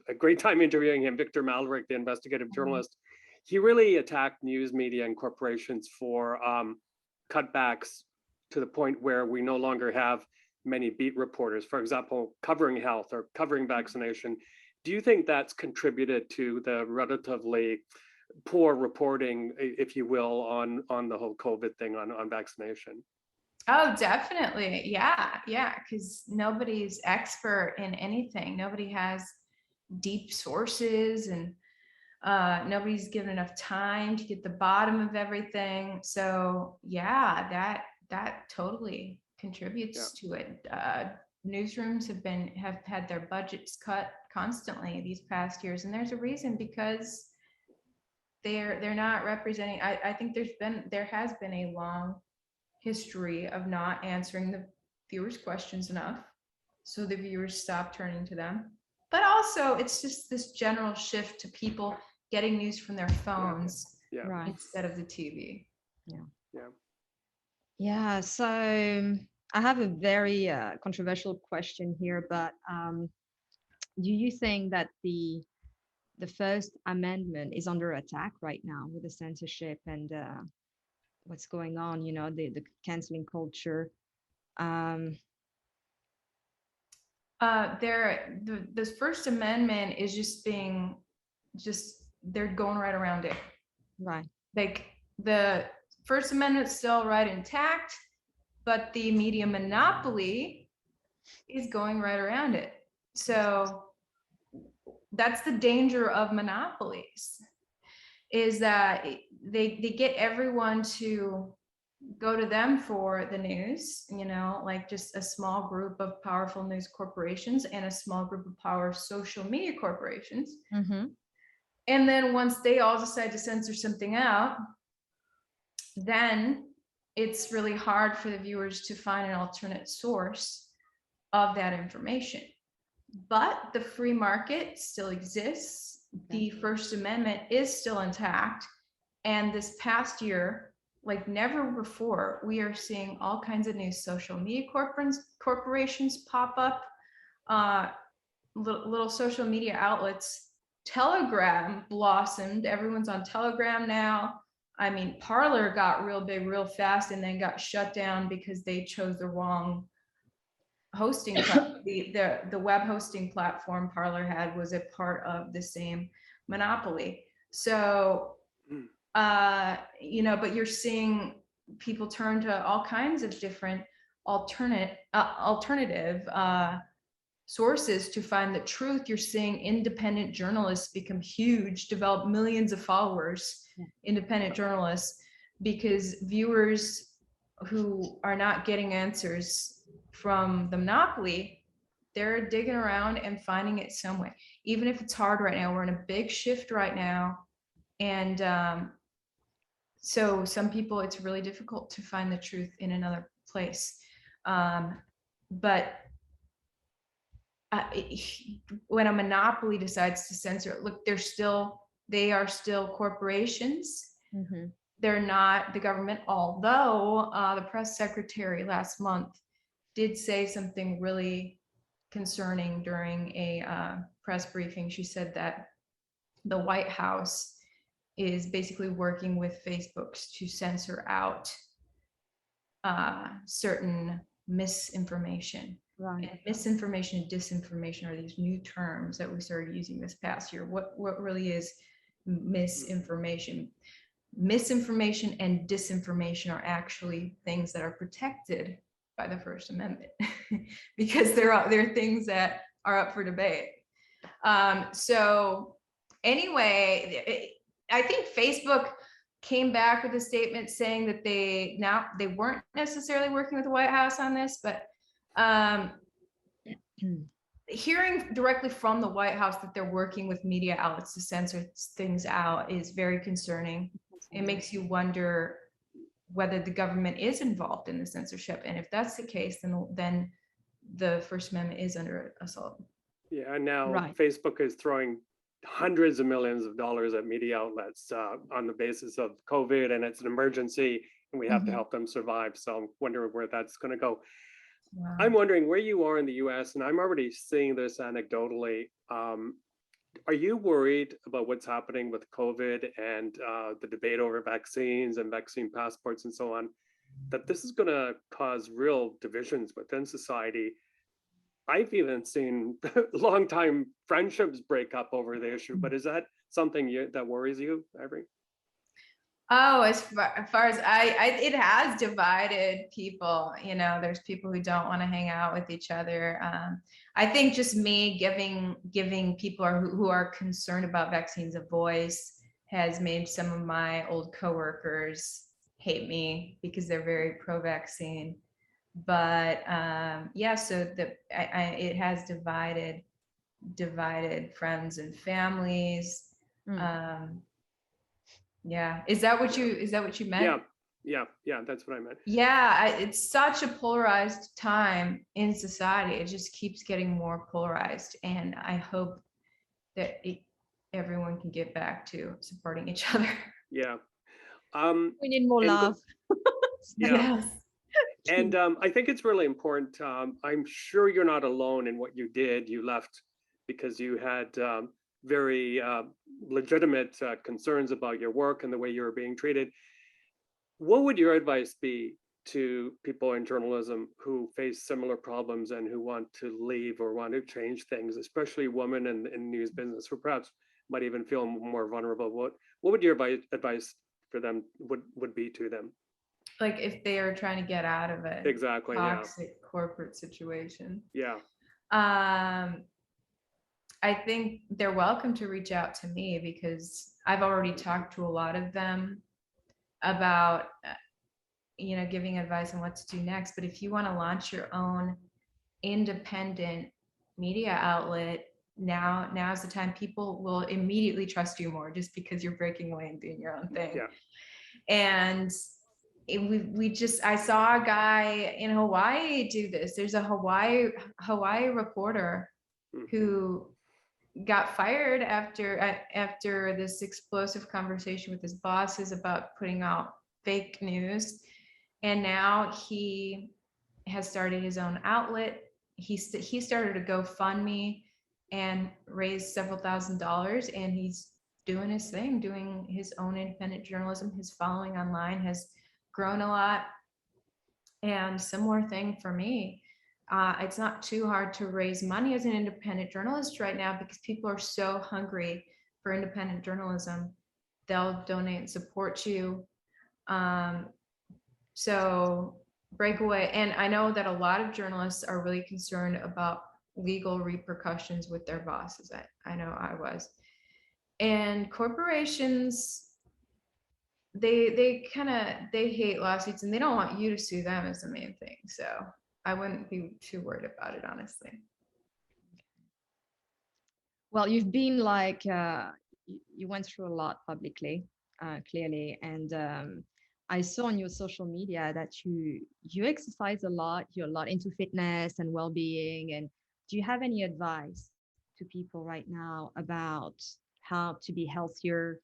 a great time interviewing him, Victor Malrick, the investigative journalist. He really attacked news media and corporations for cutbacks to the point where we no longer have many beat reporters, for example, covering health or covering vaccination. Do you think that's contributed to the relatively poor reporting, if you will, on the whole COVID thing on vaccination? Oh, definitely. Yeah. Because nobody's expert in anything. Nobody has deep sources, and nobody's given enough time to get the bottom of everything. So yeah, that totally contributes to it. Newsrooms have had their budgets cut constantly these past years, and there's a reason, because they're not representing. I think there has been a long history of not answering the viewers' questions enough, so the viewers stop turning to them. But also, it's just this general shift to people getting news from their phones instead of the TV. Yeah. So I have a very controversial question here, but do you think that the First Amendment is under attack right now with the censorship and what's going on? You know, the canceling culture. The First Amendment is they're going right around it. Right. Like the First Amendment's still right intact, but the media monopoly is going right around it. So that's the danger of monopolies, is that they get everyone to go to them for the news, like just a small group of powerful news corporations and a small group of power social media corporations. Mm-hmm. And then once they all decide to censor something out, then it's really hard for the viewers to find an alternate source of that information. But the free market still exists. The First Amendment is still intact. And this past year, like never before, we are seeing all kinds of new social media corporations pop up, little social media outlets. Telegram blossomed. Everyone's on Telegram now. I mean, Parler got real big real fast and then got shut down because they chose the wrong hosting. The web hosting platform Parler had was a part of the same monopoly. So, but you're seeing people turn to all kinds of different alternative sources to find the truth. You're seeing independent journalists become huge, develop millions of followers, independent journalists, because viewers who are not getting answers from the monopoly, they're digging around and finding it some way. Even if it's hard right now, we're in a big shift right now. And so some people, it's really difficult to find the truth in another place. But when a monopoly decides to censor it, look, they are still corporations. Mm-hmm. They're not the government, although the press secretary last month did say something really concerning during a press briefing. She said that the White House is basically working with Facebooks to censor out certain misinformation. Right. And misinformation and disinformation are these new terms that we started using this past year. What really is misinformation? Misinformation and disinformation are actually things that are protected by the First Amendment because they're things that are up for debate. So anyway, I think Facebook came back with a statement saying that they weren't necessarily working with the White House on this, but hearing directly from the White House that they're working with media outlets to censor things out is very concerning. It makes you wonder whether the government is involved in the censorship. And if that's the case, then the First Amendment is under assault. Yeah, and now Facebook is throwing hundreds of millions of dollars at media outlets on the basis of COVID, and it's an emergency and we have to help them survive. So I'm wondering where that's going to go. Wow. I'm wondering where you are in the US, and I'm already seeing this anecdotally. Are you worried about what's happening with COVID and the debate over vaccines and vaccine passports and so on, that this is going to cause real divisions within society? I've even seen longtime friendships break up over the issue, but is that something that worries you, Ivory? Oh, as far as it has divided people. There's people who don't want to hang out with each other. I think just me giving people who are concerned about vaccines a voice has made some of my old coworkers hate me because they're very pro-vaccine. But so it has divided friends and families. Yeah. Is that what you meant? Yeah. That's what I meant. Yeah. It's such a polarized time in society. It just keeps getting more polarized. And I hope that everyone can get back to supporting each other. Yeah. We need more love. Yeah. Yes. And I think it's really important. I'm sure you're not alone in what you did. You left because you had very legitimate concerns about your work and the way you were being treated. What would your advice be to people in journalism who face similar problems and who want to leave or want to change things, especially women in news business who perhaps might even feel more vulnerable? What would your advice for them would be to them? Like if they are trying to get out of a exactly toxic corporate situation. Yeah. I think they're welcome to reach out to me because I've already talked to a lot of them about giving advice on what to do next. But if you want to launch your own independent media outlet, now's the time. People will immediately trust you more just because you're breaking away and doing your own thing. Yeah. And I saw a guy in Hawaii do this. There's a Hawaii reporter who got fired after this explosive conversation with his bosses about putting out fake news. And now he has started his own outlet. He started a GoFundMe and raised several $1,000s, and he's doing his thing, doing his own independent journalism. His following online has grown a lot. And similar thing for me. It's not too hard to raise money as an independent journalist right now because people are so hungry for independent journalism. They'll donate and support you. So break away. And I know that a lot of journalists are really concerned about legal repercussions with their bosses. I know I was. And corporations, they hate lawsuits, and they don't want you to sue them is the main thing. So I wouldn't be too worried about it, honestly. Well, you've been like, you went through a lot publicly, clearly. And I saw on your social media that you exercise a lot, you're a lot into fitness and well-being. And do you have any advice to people right now about how to be healthier,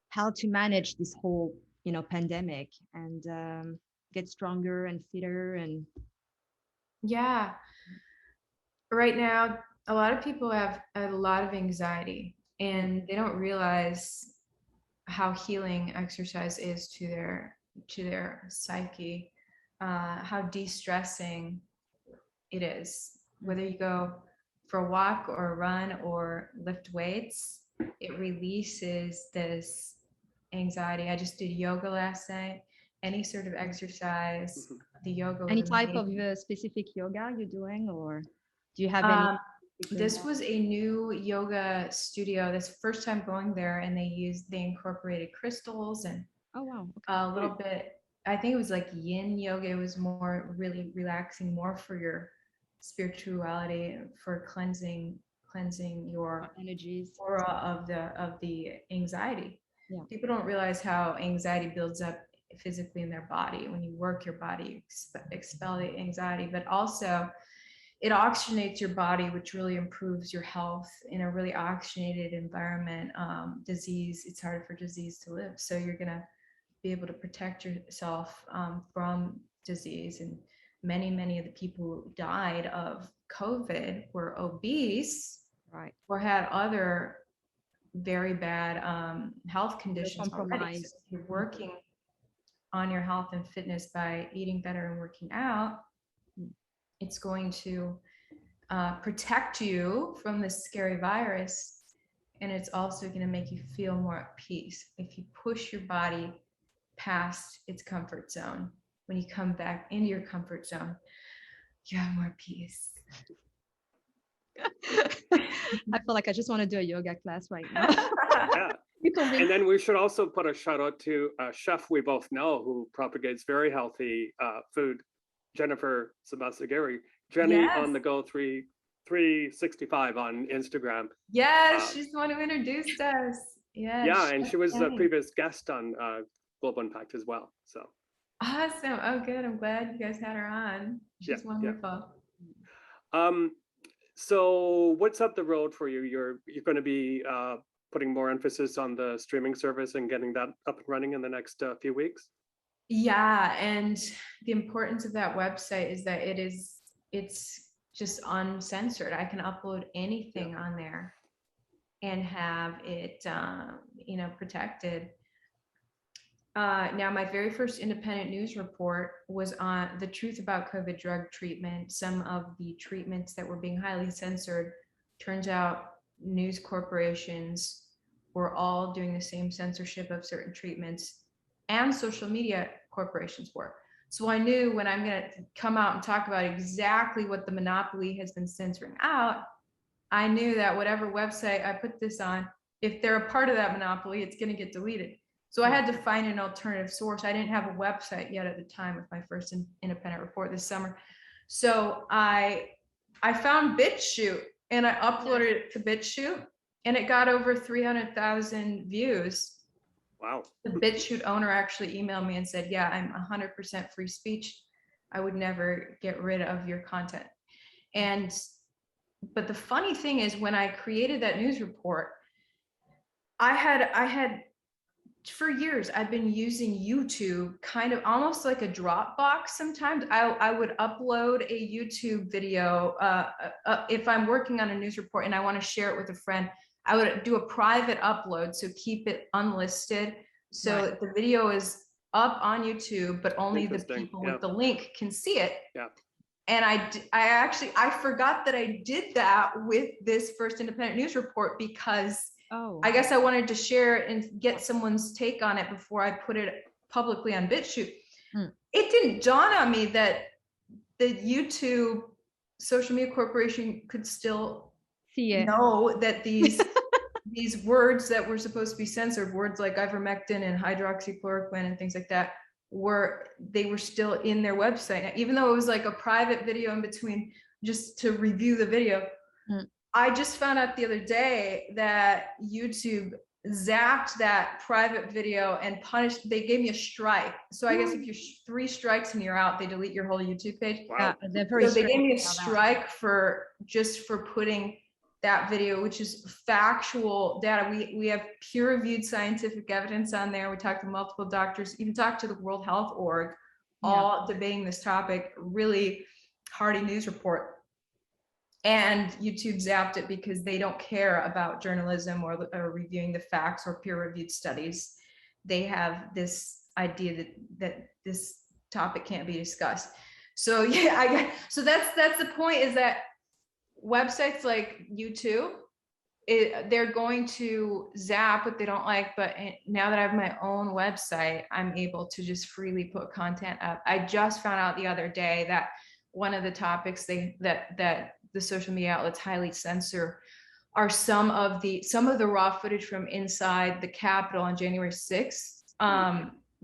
how to manage this whole, pandemic and get stronger and fitter? And yeah, right now, a lot of people have a lot of anxiety, and they don't realize how healing exercise is to their psyche, how de-stressing it is. Whether you go for a walk or a run or lift weights, it releases this anxiety. I just did yoga last night. Any sort of exercise, the yoga. Any type of specific yoga you're doing, or do you have any? This was a new yoga studio. This first time going there, and they incorporated crystals and oh wow, okay. A little bit. I think it was like yin yoga. It was more really relaxing, more for your spirituality, for cleansing your energies, aura of the anxiety. Yeah. People don't realize how anxiety builds up physically in their body. When you work your body, you expel the anxiety, but also it oxygenates your body, which really improves your health. In a really oxygenated environment, it's harder for disease to live. So you're gonna be able to protect yourself from disease. And many of the people who died of COVID were obese, right, or had other very bad health conditions already. So if you're working on your health and fitness by eating better and working out, it's going to protect you from this scary virus. And it's also going to make you feel more at peace. If you push your body past its comfort zone, when you come back into your comfort zone, you have more peace. I feel like I just want to do a yoga class right now. Yeah. And then we should also put a shout out to a chef we both know who propagates very healthy food, Jennifer Sabasagari, Jenny on the Go 365 on Instagram. Yes, she's the one who introduced us. Yes. Yeah, and she was a previous guest on Global Impact as well. So awesome. Oh, good. I'm glad you guys had her on. She's wonderful. Yeah. So what's up the road for you? You're going to be putting more emphasis on the streaming service and getting that up and running in the next few weeks? Yeah, and the importance of that website is that it's just uncensored. I can upload anything on there and have it protected. Now, my very first independent news report was on the truth about COVID drug treatment. Some of the treatments that were being highly censored, turns out news corporations were all doing the same censorship of certain treatments, and social media corporations were. So I knew when I'm going to come out and talk about exactly what the monopoly has been censoring out, I knew that whatever website I put this on, if they're a part of that monopoly, it's going to get deleted. So I had to find an alternative source. I didn't have a website yet at the time with my first independent report this summer. So I found BitChute and I uploaded it to BitChute and it got over 300,000 views. Wow. The BitChute owner actually emailed me and said, yeah, I'm 100% free speech. I would never get rid of your content. But the funny thing is when I created that news report, I had for years, I've been using YouTube kind of almost like a Dropbox. Sometimes I would upload a YouTube video. If I'm working on a news report and I want to share it with a friend, I would do a private upload. So keep it unlisted. So right. The video is up on YouTube, but only the people with the link can see it. Yeah. And I forgot that I did that with this first independent news report because I guess I wanted to share it and get someone's take on it before I put it publicly on BitChute. It didn't dawn on me that the YouTube social media corporation could still know that these words that were supposed to be censored, words like ivermectin and hydroxychloroquine and things like that, were still in their website, even though it was like a private video in between just to review the video. I just found out the other day that YouTube zapped that private video and they gave me a strike. So I guess if you're 3 strikes and you're out, they delete your whole YouTube page. Wow. So they gave me a strike for putting that video, which is factual data. We have peer-reviewed scientific evidence on there. We talked to multiple doctors, even talked to the World Health Org, all debating this topic, really hearty news report. And YouTube zapped it because they don't care about journalism or reviewing the facts or peer-reviewed studies. They have this idea that this topic can't be discussed. So yeah, so that's the point, is that websites like YouTube, they're going to zap what they don't like. But now that I have my own website, I'm able to just freely put content up. I just found out the other day that one of the topics that the social media outlets highly censor are some of the raw footage from inside the Capitol on January 6th.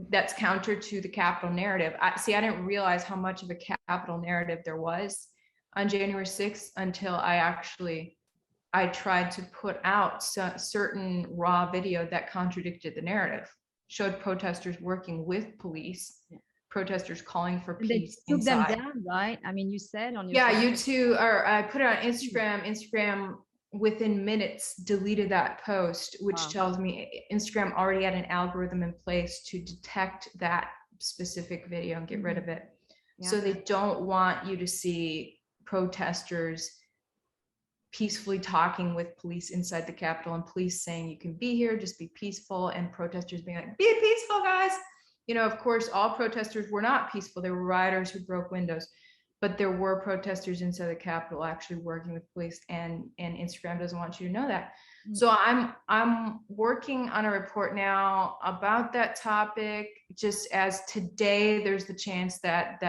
That's counter to the Capitol narrative. I didn't realize how much of a Capitol narrative there was on January 6th until I tried to put out certain raw video that contradicted the narrative, showed protesters working with police, protesters calling for peace. They took them down, right? I mean, you said on your YouTube, or I put it on Instagram. Instagram within minutes deleted that post, which tells me Instagram already had an algorithm in place to detect that specific video and get rid of it. So they don't want you to see protesters peacefully talking with police inside the Capitol, and police saying you can be here, just be peaceful, and protesters being like, be peaceful, guys. Of course, all protesters were not peaceful. There were rioters who broke windows, but there were protesters inside the Capitol actually working with police, and Instagram doesn't want you to know that. So I'm working on a report now about that topic, just as today there's the chance that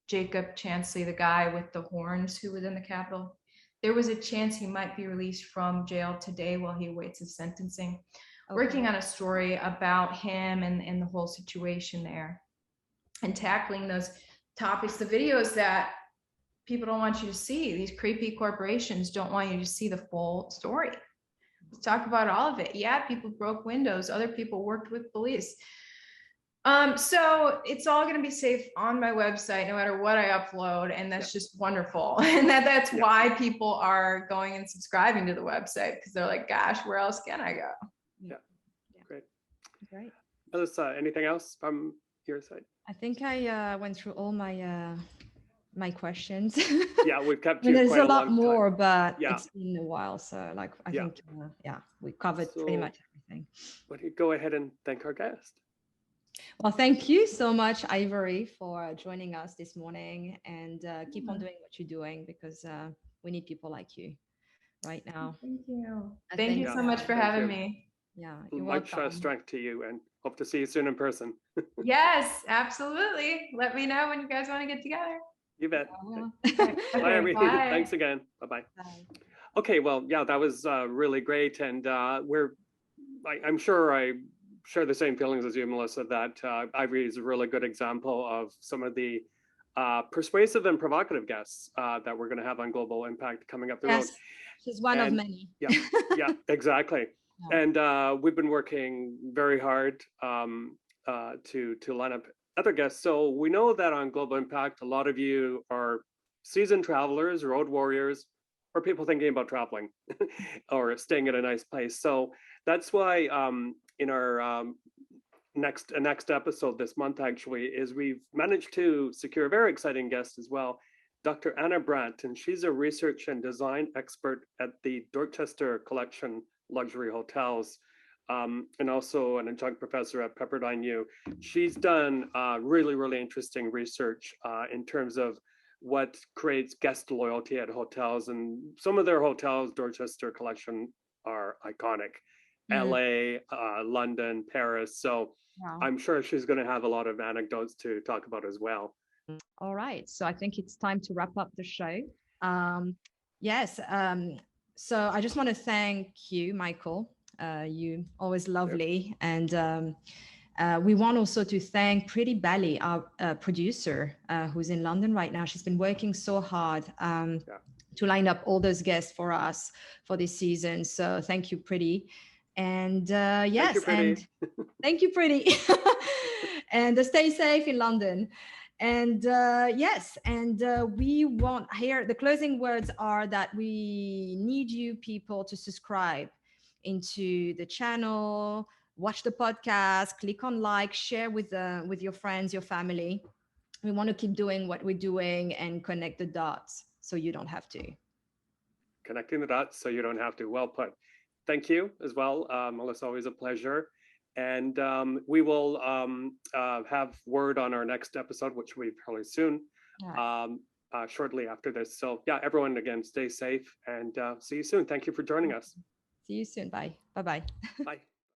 Jacob Chansley, the guy with the horns who was in the Capitol, there was a chance he might be released from jail today while he awaits his sentencing. Working on a story about him and the whole situation there, and tackling those topics, the videos that people don't want you to see. These creepy corporations don't want you to see the full story. Let's talk about all of it. Yeah, people broke windows. Other people worked with police. So it's all going to be safe on my website, no matter what I upload. And that's just wonderful. And that's why people are going and subscribing to the website, because they're like, gosh, where else can I go? Great. Melissa, anything else from your side? I think I went through all my my questions. Yeah, we've kept you there's quite a lot more, but yeah. It's been a while. So I think, we covered pretty much everything. Why don't you go ahead and thank our guest? Well, thank you so much, Ivory, for joining us this morning, and keep on doing what you're doing, because we need people like you right now. Thank you. Thank you so much for having me. Yeah, you're much welcome. strength to you, and hope to see you soon in person. Yes, absolutely. Let me know when you guys want to get together. You bet. Okay, Bye, everyone. bye. Thanks again. Bye-bye. Bye. Okay, well, yeah, that was really great, and I'm sure I share the same feelings as you, Melissa, that Ivory is a really good example of some of the persuasive and provocative guests that we're going to have on Global Impact coming up the road. She's one of many. Yeah, exactly. Yeah. And we've been working very hard to line up other guests. So we know that on Global Impact, a lot of you are seasoned travelers, road warriors, or people thinking about traveling or staying at a nice place. So that's why in our next episode this month, actually, is we've managed to secure a very exciting guest as well, Dr. Anna Brandt, and she's a research and design expert at the Dorchester Collection Luxury Hotels, and also an adjunct professor at Pepperdine U. She's done really, really interesting research in terms of what creates guest loyalty at hotels. And some of their hotels, Dorchester Collection, are iconic. LA, London, Paris. So I'm sure she's going to have a lot of anecdotes to talk about as well. All right. So I think it's time to wrap up the show. Yes. So I just want to thank you, Michael. You always lovely. And we want also to thank Pretty Bally, our producer, who's in London right now. She's been working so hard to line up all those guests for us for this season. So thank you, Pretty. And yes, thank you, Pretty. And stay safe in London. And yes, and we want here, the closing words are that we need you people to subscribe into the channel, watch the podcast, click on like, share with your friends, your family. We want to keep doing what we're doing and connect the dots so you don't have to. Connecting the dots so you don't have to. Well put. Thank you as well, Melissa, always a pleasure. And we will have word on our next episode, which will be probably soon, shortly after this. So yeah, everyone, again, stay safe and see you soon. Thank you for joining us. See you soon. Bye. Bye-bye. Bye.